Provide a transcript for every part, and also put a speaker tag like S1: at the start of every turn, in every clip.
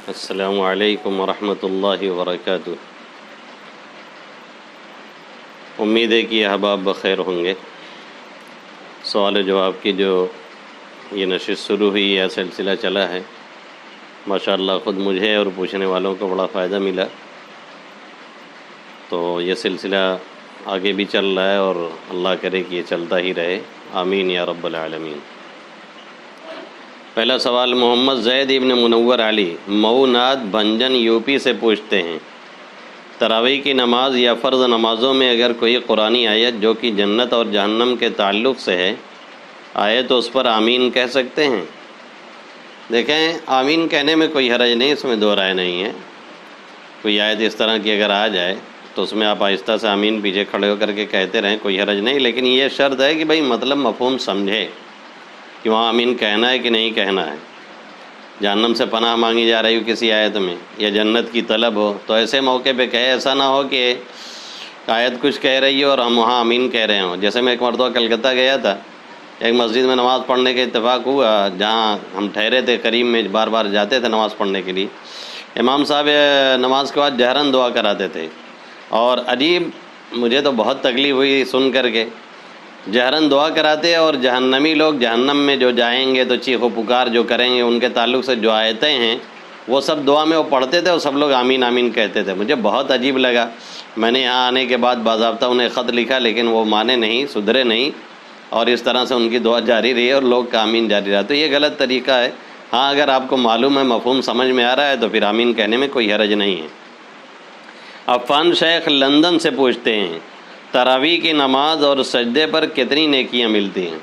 S1: السلام علیکم ورحمۃ اللہ وبرکاتہ۔ امید ہے کہ احباب بخیر ہوں گے۔ سوال و جواب کی جو یہ نشست شروع ہوئی ہے، سلسلہ چلا ہے، ماشاءاللہ خود مجھے اور پوچھنے والوں کو بڑا فائدہ ملا، تو یہ سلسلہ آگے بھی چل رہا ہے اور اللہ کرے کہ یہ چلتا ہی رہے، آمین یا رب العالمین۔ پہلا سوال محمد زید ابن منور علی مئو ناد بھنجن یو پی سے پوچھتے ہیں، تراویح کی نماز یا فرض نمازوں میں اگر کوئی قرآنی آیت جو کہ جنت اور جہنم کے تعلق سے ہے آئے تو اس پر آمین کہہ سکتے ہیں؟ دیکھیں، آمین کہنے میں کوئی حرج نہیں، اس میں دو رائے نہیں ہے۔ کوئی آیت اس طرح کی اگر آ جائے تو اس میں آپ آہستہ سے آمین پیچھے کھڑے ہو کر کے کہتے رہیں، کوئی حرج نہیں، لیکن یہ شرط ہے کہ بھئی مطلب مفہوم سمجھے کہ وہاں آمین کہنا ہے کہ نہیں کہنا ہے۔ جہنم سے پناہ مانگی جا رہی ہو کسی آیت میں یا جنت کی طلب ہو تو ایسے موقع پہ کہے، ایسا نہ ہو کہ آیت کچھ کہہ رہی ہو اور ہم وہاں آمین کہہ رہے ہوں۔ جیسے میں ایک مرتبہ کلکتہ گیا تھا، ایک مسجد میں نماز پڑھنے کا اتفاق ہوا، جہاں ہم ٹھہرے تھے قریب میں، بار بار جاتے تھے نماز پڑھنے کے لیے۔ امام صاحب نماز کے بعد جہراً دعا کراتے تھے، اور عجیب، مجھے تو بہت تکلیف ہوئی سن کر کے، جہراً دعا کراتے اور جہنمی لوگ جہنم میں جو جائیں گے تو چیخ و پکار جو کریں گے ان کے تعلق سے جو آیتیں ہیں وہ سب دعا میں وہ پڑھتے تھے اور سب لوگ آمین آمین کہتے تھے۔ مجھے بہت عجیب لگا۔ میں نے یہاں آنے کے بعد باضابطہ انہیں خط لکھا، لیکن وہ مانے نہیں، سدھرے نہیں، اور اس طرح سے ان کی دعا جاری رہی اور لوگ کا آمین جاری رہا۔ تو یہ غلط طریقہ ہے۔ ہاں، اگر آپ کو معلوم ہے، مفہوم سمجھ میں آ رہا ہے تو پھر آمین کہنے میں کوئی حرج نہیں ہے۔ عفان شیخ لندن سے پوچھتے ہیں، تراویح کی نماز اور سجدے پر کتنی نیکیاں ملتی ہیں؟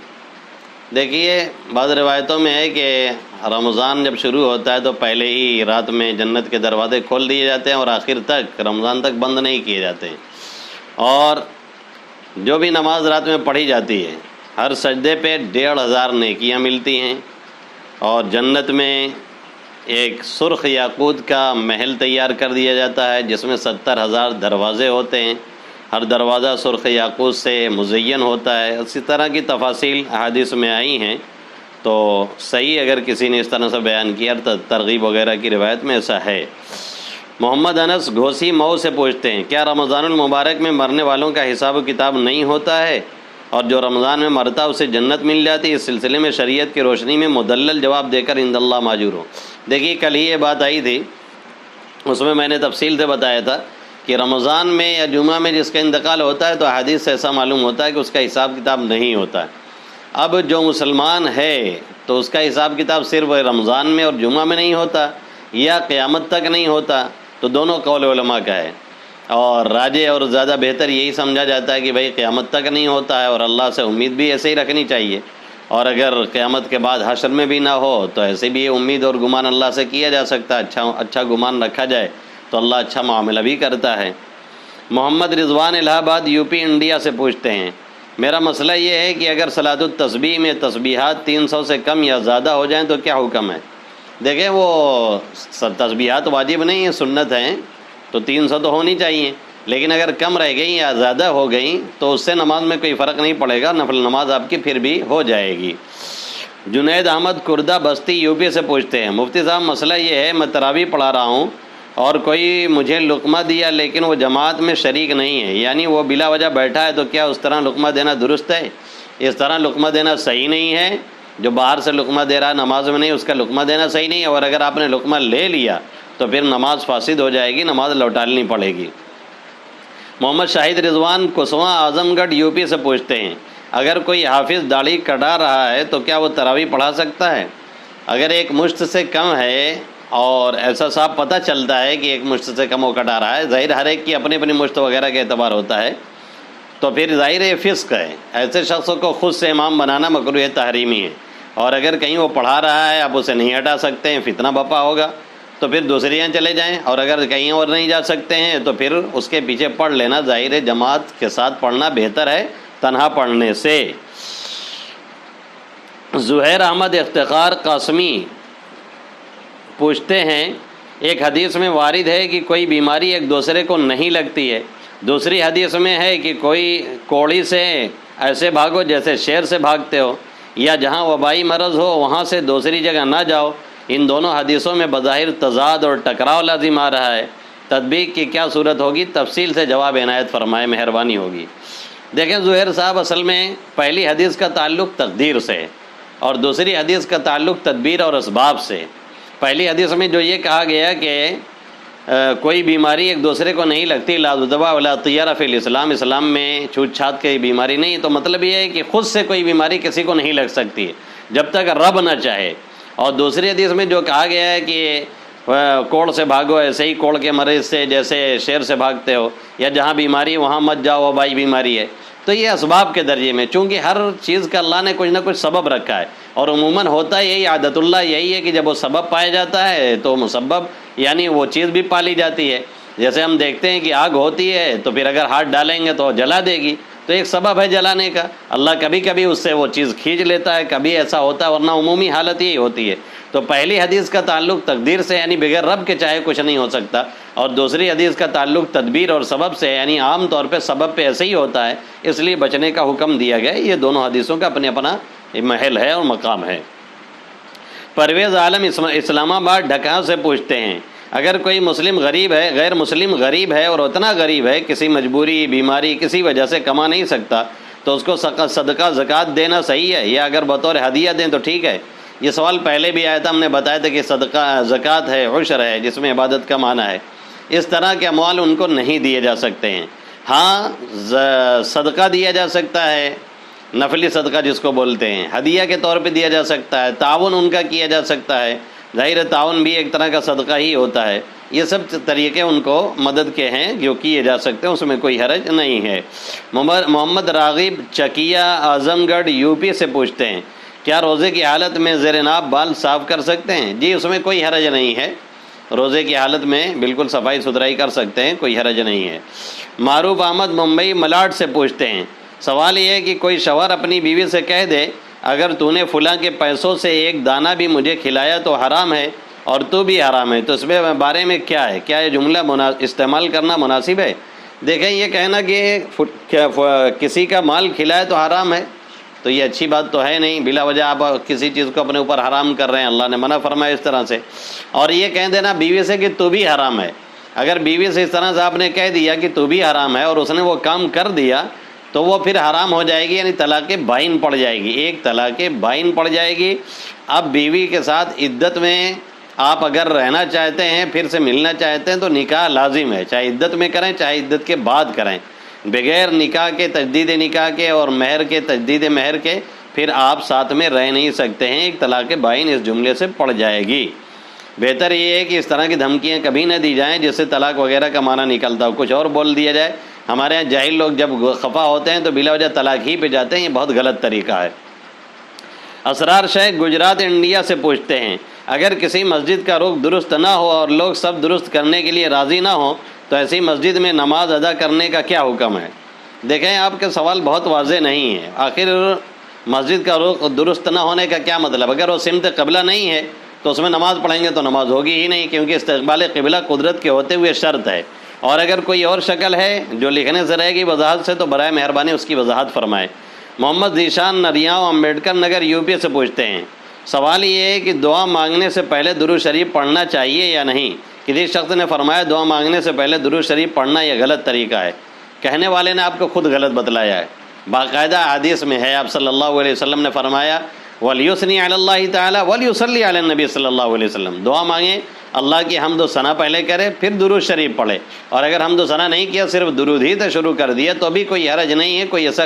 S1: دیکھیے، بعض روایتوں میں ہے کہ رمضان جب شروع ہوتا ہے تو پہلے ہی رات میں جنت کے دروازے کھول دیے جاتے ہیں اور آخر تک رمضان تک بند نہیں کیے جاتے ہیں، اور جو بھی نماز رات میں پڑھی جاتی ہے ہر سجدے پہ 1500 نیکیاں ملتی ہیں، اور جنت میں ایک سرخ یاقوت کا محل تیار کر دیا جاتا ہے جس میں 70,000 دروازے ہوتے ہیں، ہر دروازہ سرخ یاقوت سے مزین ہوتا ہے۔ اسی طرح کی تفاصیل احادیث میں آئی ہیں، تو صحیح اگر کسی نے اس طرح سے بیان کیا، ترغیب وغیرہ کی روایت میں ایسا ہے۔ محمد انس گھوسی مئو سے پوچھتے ہیں، کیا رمضان المبارک میں مرنے والوں کا حساب و کتاب نہیں ہوتا ہے اور جو رمضان میں مرتا اسے جنت مل جاتی ہے؟ اس سلسلے میں شریعت کی روشنی میں مدلل جواب دے کر عند اللہ ماجور ہو۔ دیکھیے، کل ہی یہ بات آئی تھی، اس میں نے تفصیل سے بتایا تھا کہ رمضان میں یا جمعہ میں جس کا انتقال ہوتا ہے تو احادیث سے ایسا معلوم ہوتا ہے کہ اس کا حساب کتاب نہیں ہوتا ہے۔ اب جو مسلمان ہے تو اس کا حساب کتاب صرف رمضان میں اور جمعہ میں نہیں ہوتا یا قیامت تک نہیں ہوتا، تو دونوں قول علماء کا ہے، اور راجح اور زیادہ بہتر یہی سمجھا جاتا ہے کہ بھئی قیامت تک نہیں ہوتا ہے، اور اللہ سے امید بھی ایسے ہی رکھنی چاہیے، اور اگر قیامت کے بعد حشر میں بھی نہ ہو تو ایسے بھی امید اور گمان اللہ سے کیا جا سکتا ہے، اچھا گمان رکھا جائے تو اللہ اچھا معاملہ بھی کرتا ہے۔ محمد رضوان الہ آباد یو پی انڈیا سے پوچھتے ہیں، میرا مسئلہ یہ ہے کہ اگر صلاۃ التسبیح میں تسبیحات 300 سے کم یا زیادہ ہو جائیں تو کیا حکم ہے؟ دیکھیں، وہ تسبیحات واجب نہیں ہیں، سنت ہیں، تو 300 تو ہونی چاہیے، لیکن اگر کم رہ گئی یا زیادہ ہو گئیں تو اس سے نماز میں کوئی فرق نہیں پڑے گا، نفل نماز آپ کی پھر بھی ہو جائے گی۔ جنید احمد کردہ بستی یو پی سے پوچھتے ہیں، مفتی صاحب مسئلہ یہ ہے، میں تراویح پڑھا رہا ہوں اور کوئی مجھے لقمہ دیا لیکن وہ جماعت میں شریک نہیں ہے، یعنی وہ بلا وجہ بیٹھا ہے، تو کیا اس طرح لقمہ دینا درست ہے؟ اس طرح لقمہ دینا صحیح نہیں ہے۔ جو باہر سے لقمہ دے رہا ہے نماز میں نہیں، اس کا لقمہ دینا صحیح نہیں ہے، اور اگر آپ نے لقمہ لے لیا تو پھر نماز فاسد ہو جائے گی، نماز لوٹالنی پڑے گی۔ محمد شاہد رضوان کسواں اعظم گڑھ یو پی سے پوچھتے ہیں، اگر کوئی حافظ داڑھی کٹا رہا ہے تو کیا وہ تراویح پڑھا سکتا ہے؟ اگر ایک مشت سے کم ہے اور ایسا صاحب پتہ چلتا ہے کہ ایک مشت سے کم وہ کٹا رہا ہے، ظاہر ہر ایک کی اپنی اپنی مشت وغیرہ کے اعتبار ہوتا ہے، تو پھر ظاہر یہ فسق ہے، ایسے شخص کو خود سے امام بنانا مکروہ تحریمی ہے، اور اگر کہیں وہ پڑھا رہا ہے آپ اسے نہیں ہٹا سکتے ہیں، فتنہ بپا ہوگا، تو پھر دوسری یہاں چلے جائیں، اور اگر کہیں اور نہیں جا سکتے ہیں تو پھر اس کے پیچھے پڑھ لینا، ظاہر جماعت کے ساتھ پڑھنا بہتر ہے تنہا پڑھنے سے۔ زہیر احمد افتخار قاسمی پوچھتے ہیں، ایک حدیث میں وارد ہے کہ کوئی بیماری ایک دوسرے کو نہیں لگتی ہے، دوسری حدیث میں ہے کہ کوئی کوڑی سے ایسے بھاگو جیسے شیر سے بھاگتے ہو، یا جہاں وبائی مرض ہو وہاں سے دوسری جگہ نہ جاؤ، ان دونوں حدیثوں میں بظاہر تضاد اور ٹکراؤ لازم آ رہا ہے، تطبیق کی کیا صورت ہوگی؟ تفصیل سے جواب عنایت فرمائے، مہربانی ہوگی۔ دیکھیں زہیر صاحب، اصل میں پہلی حدیث کا تعلق تقدیر سے اور دوسری حدیث کا تعلق تدبیر اور اسباب سے۔ پہلی حدیث میں جو یہ کہا گیا کہ کوئی بیماری ایک دوسرے کو نہیں لگتی، لا ذبا ولا طیرہ فی الاسلام، اسلام میں چھوت چھات کی بیماری نہیں، تو مطلب یہ ہے کہ خود سے کوئی بیماری کسی کو نہیں لگ سکتی جب تک رب نہ چاہے۔ اور دوسری حدیث میں جو کہا گیا ہے کہ کوڑ سے بھاگو ایسے ہی کوڑ کے مرض سے جیسے شیر سے بھاگتے ہو، یا جہاں بیماری وہاں مت جاؤ وبائی بیماری ہے، تو یہ اسباب کے درجے میں، چونکہ ہر چیز کا اللہ نے کچھ نہ کچھ سبب رکھا ہے، اور عموماً ہوتا یہی، عادت اللہ یہی ہے کہ جب وہ سبب پایا جاتا ہے تو مسبب یعنی وہ چیز بھی پالی جاتی ہے۔ جیسے ہم دیکھتے ہیں کہ آگ ہوتی ہے تو پھر اگر ہاتھ ڈالیں گے تو جلا دے گی، تو ایک سبب ہے جلانے کا، اللہ کبھی کبھی اس سے وہ چیز کھینچ لیتا ہے، کبھی ایسا ہوتا ہے، ورنہ عمومی حالت یہی ہوتی ہے۔ تو پہلی حدیث کا تعلق تقدیر سے، یعنی بغیر رب کے چاہے کچھ نہیں ہو سکتا، اور دوسری حدیث کا تعلق تدبیر اور سبب سے، یعنی عام طور پہ سبب پہ ایسے ہی ہوتا ہے، اس لیے بچنے کا حکم دیا گیا۔ یہ دونوں حدیثوں کا اپنے اپنا محل ہے اور مقام ہے۔ پرویز عالم اسلام آباد ڈھکا سے پوچھتے ہیں، اگر کوئی مسلم غریب ہے، غیر مسلم غریب ہے، اور اتنا غریب ہے کسی مجبوری، بیماری، کسی وجہ سے کما نہیں سکتا، تو اس کو صدقہ زکوٰۃ دینا صحیح ہے یا اگر بطور ہدیہ دیں تو ٹھیک ہے؟ یہ سوال پہلے بھی آیا تھا، ہم نے بتایا تھا کہ صدقہ زکوٰۃ ہے، عشر ہے، جس میں عبادت کا معنی ہے، اس طرح کے اموال ان کو نہیں دیے جا سکتے ہیں۔ ہاں صدقہ دیا جا سکتا ہے، نفلی صدقہ جس کو بولتے ہیں، ہدیہ کے طور پہ دیا جا سکتا ہے، تعاون ان کا کیا جا سکتا ہے، ظاہر تعاون بھی ایک طرح کا صدقہ ہی ہوتا ہے۔ یہ سب طریقے ان کو مدد کے ہیں جو کیے جا سکتے ہیں، اس میں کوئی حرج نہیں ہے۔ محمد راغب چکیہ اعظم گڑھ یو پی سے پوچھتے ہیں، کیا روزے کی حالت میں زیر ناف بال صاف کر سکتے ہیں؟ جی اس میں کوئی حرج نہیں ہے، روزے کی حالت میں بالکل صفائی ستھرائی کر سکتے ہیں، کوئی حرج نہیں ہے۔ معروف احمد ممبئی ملاڈ سے پوچھتے ہیں، سوال یہ ہے کہ کوئی شوہر اپنی بیوی سے کہہ دے، اگر تو نے فلاں کے پیسوں سے ایک دانہ بھی مجھے کھلایا تو حرام ہے اور تو بھی حرام ہے، تو اس میں بارے میں کیا ہے؟ کیا یہ جملہ استعمال کرنا مناسب ہے؟ دیکھیں یہ کہنا کہ کسی کا مال کھلائے تو حرام ہے، تو یہ اچھی بات تو ہے نہیں، بلا وجہ آپ کسی چیز کو اپنے اوپر حرام کر رہے ہیں، اللہ نے منع فرمایا اس طرح سے۔ اور یہ کہہ دینا بیوی سے کہ تو بھی حرام ہے، اگر بیوی سے اس طرح سے آپ نے کہہ دیا کہ تو بھی حرام ہے اور اس نے وہ کام کر دیا تو وہ پھر حرام ہو جائے گی، یعنی طلاق بائن پڑ جائے گی، ایک طلاق بائن پڑ جائے گی۔ اب بیوی کے ساتھ عدت میں آپ اگر رہنا چاہتے ہیں، پھر سے ملنا چاہتے ہیں، تو نکاح لازم ہے، چاہے عدت میں کریں چاہے عدت کے بعد کریں، بغیر نکاح کے، تجدید نکاح کے اور مہر کے، تجدید مہر کے پھر آپ ساتھ میں رہ نہیں سکتے ہیں، ایک طلاق بائن اس جملے سے پڑ جائے گی۔ بہتر یہ ہے کہ اس طرح کی دھمکیاں کبھی نہ دی جائیں جس سے طلاق وغیرہ کا معنی نکلتا ہو، کچھ اور بول دیا جائے۔ ہمارے یہاں جاہل لوگ جب خفا ہوتے ہیں تو بلا وجہ طلاق ہی پہ جاتے ہیں، یہ بہت غلط طریقہ ہے۔ اسرار شیخ گجرات انڈیا سے پوچھتے ہیں، اگر کسی مسجد کا رخ درست نہ ہو اور لوگ سب درست کرنے کے لیے راضی نہ ہوں تو ایسی مسجد میں نماز ادا کرنے کا کیا حکم ہے؟ دیکھیں آپ کے سوال بہت واضح نہیں ہے، آخر مسجد کا رخ درست نہ ہونے کا کیا مطلب؟ اگر وہ سمت قبلہ نہیں ہے تو اس میں نماز پڑھیں گے تو نماز ہوگی ہی نہیں، کیونکہ استقبال قبلہ قدرت کے ہوتے ہوئے شرط ہے۔ اور اگر کوئی اور شکل ہے جو لکھنے سے رہے گی وضاحت سے تو برائے مہربانی اس کی وضاحت فرمائے۔ محمد ذیشان نریاؤں امبیڈکر نگر یو پی سے پوچھتے ہیں، سوال یہ ہے کہ دعا مانگنے سے پہلے درود شریف پڑھنا چاہیے یا نہیں؟ کسی شخص نے فرمایا دعا مانگنے سے پہلے درود شریف پڑھنا یہ غلط طریقہ ہے، کہنے والے نے آپ کو خود غلط بتلایا ہے، باقاعدہ حدیث میں ہے، آپ صلی اللہ علیہ وسلم نے فرمایا وَلْيُثْنِي عَلَى اللَّهِ تَعَالَى وَلْيُصَلِّ عَلَى النَّبِيِّ صلی اللہ علیہ وسلم، دعا مانگیں اللہ کی حمد و ثنا پہلے کرے پھر درود شریف پڑھے، اور اگر حمد و ثنا نہیں کیا صرف درود ہی سے شروع کر دیا تو بھی کوئی حرج نہیں ہے، کوئی ایسا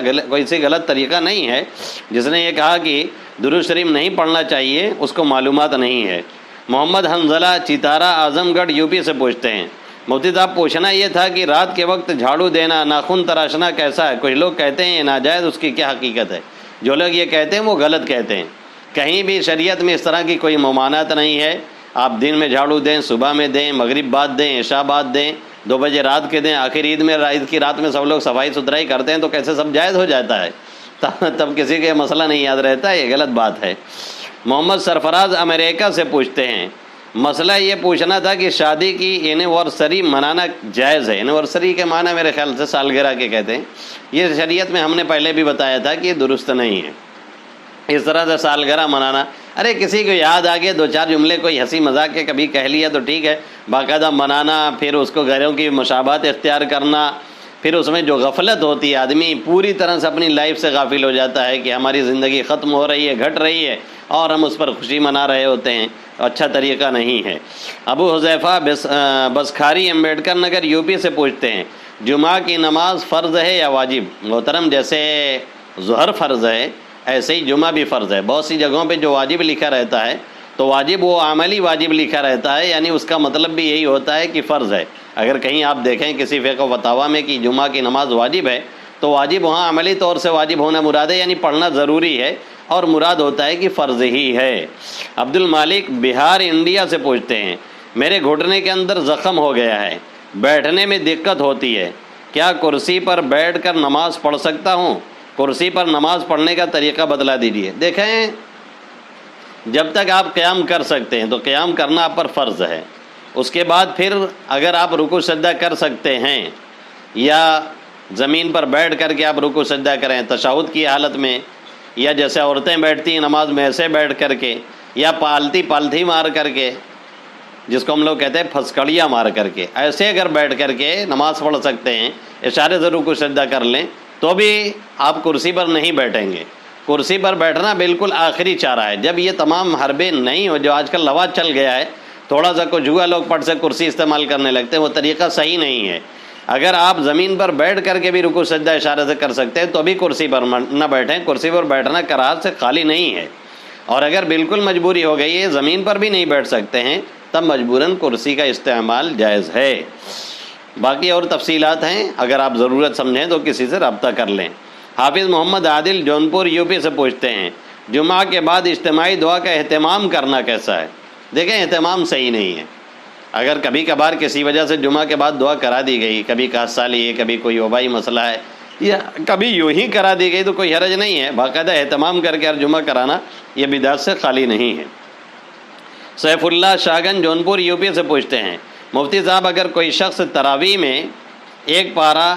S1: غلط طریقہ نہیں ہے۔ جس نے یہ کہا کہ درود شریف نہیں پڑھنا چاہیے اس کو معلومات نہیں ہے۔ محمد حنزلہ چتارا اعظم گڑھ یو پی سے پوچھتے ہیں، مفتی صاحب پوچھنا یہ تھا کہ رات کے وقت جھاڑو دینا، ناخن تراشنا کیسا ہے؟ کچھ لوگ کہتے ہیں یہ ناجائز، اس کی کیا حقیقت ہے؟ جو لوگ یہ کہتے ہیں وہ غلط کہتے ہیں، کہیں بھی شریعت میں اس طرح کی کوئی ممانعت نہیں ہے۔ آپ دن میں جھاڑو دیں، صبح میں دیں، مغرب بعد دیں، عشاء بعد دیں، 2 بجے رات کے دیں، آخر عید کی رات میں سب لوگ صفائی ستھرائی کرتے ہیں تو کیسے سب جائز ہو جاتا ہے؟ تب کسی کا مسئلہ نہیں یاد رہتا، یہ غلط بات ہے۔ محمد سرفراز امریکہ سے پوچھتے ہیں، مسئلہ یہ پوچھنا تھا کہ شادی کی اینیورسری منانا جائز ہے؟ اینیورسری کے معنی میرے خیال سے سالگرہ کے کہتے ہیں، یہ شریعت میں ہم نے پہلے بھی بتایا تھا کہ یہ درست نہیں ہے، اس طرح سے سالگرہ منانا۔ ارے کسی کو یاد آ گیا دو چار جملے کوئی ہنسی مذاق کے کبھی کہہ لیا تو ٹھیک ہے، باقاعدہ منانا، پھر اس کو غیروں کی مشابہت اختیار کرنا، پھر اس میں جو غفلت ہوتی ہے، آدمی پوری طرح سے اپنی لائف سے غافل ہو جاتا ہے کہ ہماری زندگی ختم ہو رہی ہے، گھٹ رہی ہے، اور ہم اس پر خوشی منا رہے ہوتے ہیں، اچھا طریقہ نہیں ہے۔ ابو حذیفہ بسکھاری امبیڈکر نگر یوپی سے پوچھتے ہیں جمعہ کی نماز فرض ہے یا واجب؟ محترم، جیسے ظہر فرض ہے ایسے ہی جمعہ بھی فرض ہے۔ بہت سی جگہوں پہ جو واجب لکھا رہتا ہے تو واجب وہ عملی واجب لکھا رہتا ہے، یعنی اس کا مطلب بھی یہی ہوتا ہے کہ فرض ہے۔ اگر کہیں آپ دیکھیں کسی فقہ و فتاویٰ میں کہ جمعہ کی نماز واجب ہے تو واجب وہاں عملی طور سے واجب ہونا مراد ہے، یعنی پڑھنا ضروری ہے، اور مراد ہوتا ہے کہ فرض ہی ہے۔ عبد المالک بہار انڈیا سے پوچھتے ہیں میرے گھٹنے کے اندر زخم ہو گیا ہے، بیٹھنے میں دقت ہوتی ہے، کیا کرسی پر بیٹھ کر نماز پڑھ سکتا ہوں؟ کرسی پر نماز پڑھنے کا طریقہ بتلا دیجیے۔ دیکھیں، جب تک آپ قیام کر سکتے ہیں تو قیام کرنا آپ پر فرض ہے، اس کے بعد پھر اگر آپ رکوع سجدہ کر سکتے ہیں یا زمین پر بیٹھ کر کے آپ رکوع سجدہ کریں تشہد کی حالت میں، یا جیسے عورتیں بیٹھتی ہیں نماز میں ایسے بیٹھ کر کے، یا پالتھی مار کر کے، جس کو ہم لوگ کہتے ہیں پھسکڑیاں مار کر کے، ایسے اگر بیٹھ کر کے نماز پڑھ سکتے ہیں، اشارے سے رکوع سجدہ کر لیں، تو بھی آپ کرسی پر نہیں بیٹھیں گے۔ کرسی پر بیٹھنا بالکل آخری چارہ ہے۔ جب یہ تمام حربے نہیں ہو، جو آج کل رواج چل گیا ہے، تھوڑا سا کچھ ہوا لوگ پٹ سے کرسی استعمال کرنے لگتے ہیں، وہ طریقہ صحیح نہیں ہے۔ اگر آپ زمین پر بیٹھ کر کے بھی رکوع سجدہ اشارے سے کر سکتے ہیں تو بھی کرسی پر نہ بیٹھیں۔ کرسی پر بیٹھنا کراہت سے خالی نہیں ہے، اور اگر بالکل مجبوری ہو گئی ہے زمین پر بھی نہیں بیٹھ سکتے ہیں تب مجبوراً کرسی کا استعمال جائز ہے۔ باقی اور تفصیلات ہیں، اگر آپ ضرورت سمجھیں تو کسی سے رابطہ کر لیں۔ حافظ محمد عادل جونپور یوپی سے پوچھتے ہیں جمعہ کے بعد اجتماعی دعا کا اہتمام کرنا کیسا ہے؟ دیکھیں، اہتمام صحیح نہیں ہے۔ اگر کبھی کبھار کسی وجہ سے جمعہ کے بعد دعا کرا دی گئی، کبھی قحط سالی ہے، کبھی کوئی وبائی مسئلہ ہے، یا کبھی یوں ہی کرا دی گئی تو کوئی حرج نہیں ہے۔ باقاعدہ اہتمام کر کے ہر جمعہ کرانا یہ بدعت سے خالی نہیں ہے۔ سیف اللہ شاہگنج جونپور یوپی سے پوچھتے ہیں مفتی صاحب، اگر کوئی شخص تراویح میں ایک پارہ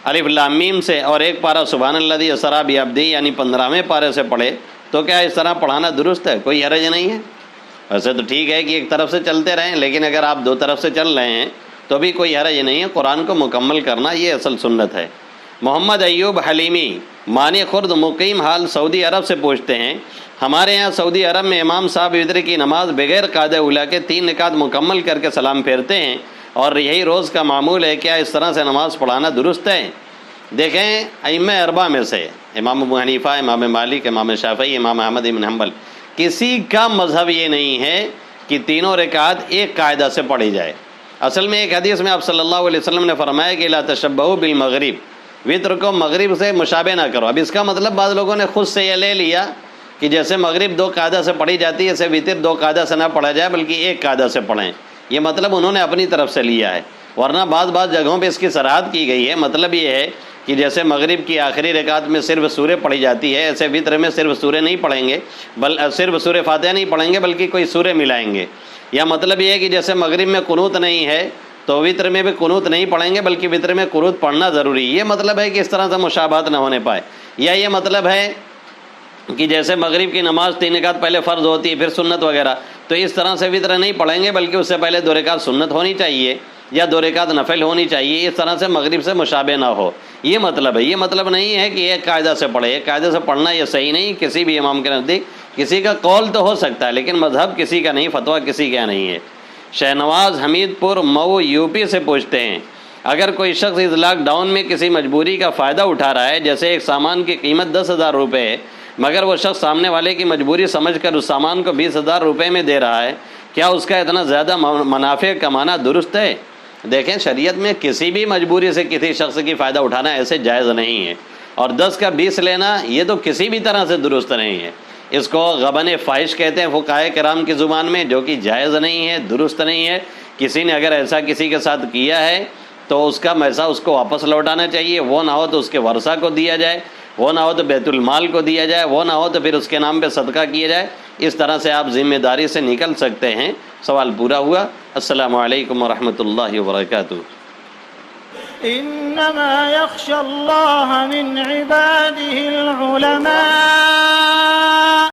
S1: الف لام میم سے اور ایک پارہ سبحان الذی اسری بعبدہ یعنی 15ویں پارے سے پڑھے تو کیا اس طرح پڑھانا درست ہے؟ کوئی حرج نہیں ہے۔ ویسے تو ٹھیک ہے کہ ایک طرف سے چلتے رہیں، لیکن اگر آپ دو طرف سے چل رہے ہیں تو بھی کوئی حرج نہیں ہے۔ قرآن کو مکمل کرنا یہ اصل سنت ہے۔ محمد ایوب حلیمی مانی خرد مقیم حال سعودی عرب سے پوچھتے ہیں ہمارے یہاں سعودی عرب میں امام صاحب وتر کی نماز بغیر قاعدہ اولیٰ کے 3 رکعت مکمل کر کے سلام پھیرتے ہیں، اور یہی روز کا معمول ہے، کیا اس طرح سے نماز پڑھانا درست ہے؟ دیکھیں، ائمہ اربعہ میں سے امام ابو حنیفہ، امام مالک، امام شافعی، امام احمد بن حنبل، کسی کا مذہب یہ نہیں ہے کہ تینوں رکعات ایک قاعدہ سے پڑھی جائے۔ اصل میں ایک حدیث میں آپ صلی اللہ علیہ وسلم نے فرمایا کہ لا تشبہوا بالمغرب، وطر کو مغرب سے مشابہ نہ کرو۔ اب اس کا مطلب بعض لوگوں نے خود سے یہ لے لیا کہ جیسے مغرب 2 قاعدہ سے پڑھی جاتی ہے، ایسے وطر 2 قاعدہ سے نہ پڑھا جائے بلکہ ایک قاعدہ سے پڑھیں۔ یہ مطلب انہوں نے اپنی طرف سے لیا ہے، ورنہ بعض جگہوں پہ اس کی صراحت کی گئی ہے۔ مطلب یہ ہے کہ جیسے مغرب کی آخری رکعت میں صرف سورہ پڑھی جاتی ہے، ایسے وطر میں صرف سورہ نہیں پڑھیں گے، صرف سورہ فاتحہ نہیں پڑھیں گے بلکہ کوئی سورہ ملائیں گے۔ یا مطلب یہ ہے کہ جیسے مغرب میں قنوت نہیں ہے تو وطر میں بھی قنوت نہیں پڑھیں گے بلکہ وطر میں قنوت پڑھنا ضروری ہے۔ یہ مطلب ہے کہ اس طرح سے مشابہت نہ ہونے پائے۔ یا یہ مطلب ہے کہ جیسے مغرب کی نماز 3 رکعت پہلے فرض ہوتی ہے پھر سنت وغیرہ، تو اس طرح سے وطر نہیں پڑھیں گے بلکہ اس سے پہلے 2 رکعت سنت ہونی چاہیے یا 2 رکعت نفل ہونی چاہیے، اس طرح سے مغرب سے مشابہ نہ ہو۔ یہ مطلب ہے۔ یہ مطلب نہیں ہے کہ ایک قاعدہ سے پڑھے۔ ایک قاعدہ سے پڑھنا یہ صحیح نہیں، کسی بھی امام کے نزدیک۔ کسی کا قول تو ہو سکتا ہے لیکن مذہب کسی کا نہیں، فتویٰ کسی کا نہیں ہے۔ شہنواز حمید پور مئو یوپی سے پوچھتے ہیں اگر کوئی شخص اس لاک ڈاؤن میں کسی مجبوری کا فائدہ اٹھا رہا ہے، جیسے ایک سامان کی قیمت 10,000 روپے ہے مگر وہ شخص سامنے والے کی مجبوری سمجھ کر اس سامان کو 20,000 روپے میں دے رہا ہے، کیا اس کا اتنا زیادہ منافع کمانا درست ہے؟ دیکھیں، شریعت میں کسی بھی مجبوری سے کسی شخص کی فائدہ اٹھانا ایسے جائز نہیں ہے، اور 10 کا 20 لینا یہ تو کسی بھی طرح سے درست نہیں ہے۔ اس کو غبن فاحش کہتے ہیں فقہائے کرام کی زبان میں، جو کہ جائز نہیں ہے، درست نہیں ہے۔ کسی نے اگر ایسا کسی کے ساتھ کیا ہے تو اس کا پیسہ اس کو واپس لوٹانا چاہیے، وہ نہ ہو تو اس کے ورثہ کو دیا جائے، وہ نہ ہو تو بیت المال کو دیا جائے، وہ نہ ہو تو پھر اس کے نام پہ صدقہ کیا جائے۔ اس طرح سے آپ ذمہ داری سے نکل سکتے ہیں۔ سوال پورا ہوا۔ السلام علیکم ورحمۃ اللہ وبرکاتہ۔
S2: انما يخشى الله من عباده العلماء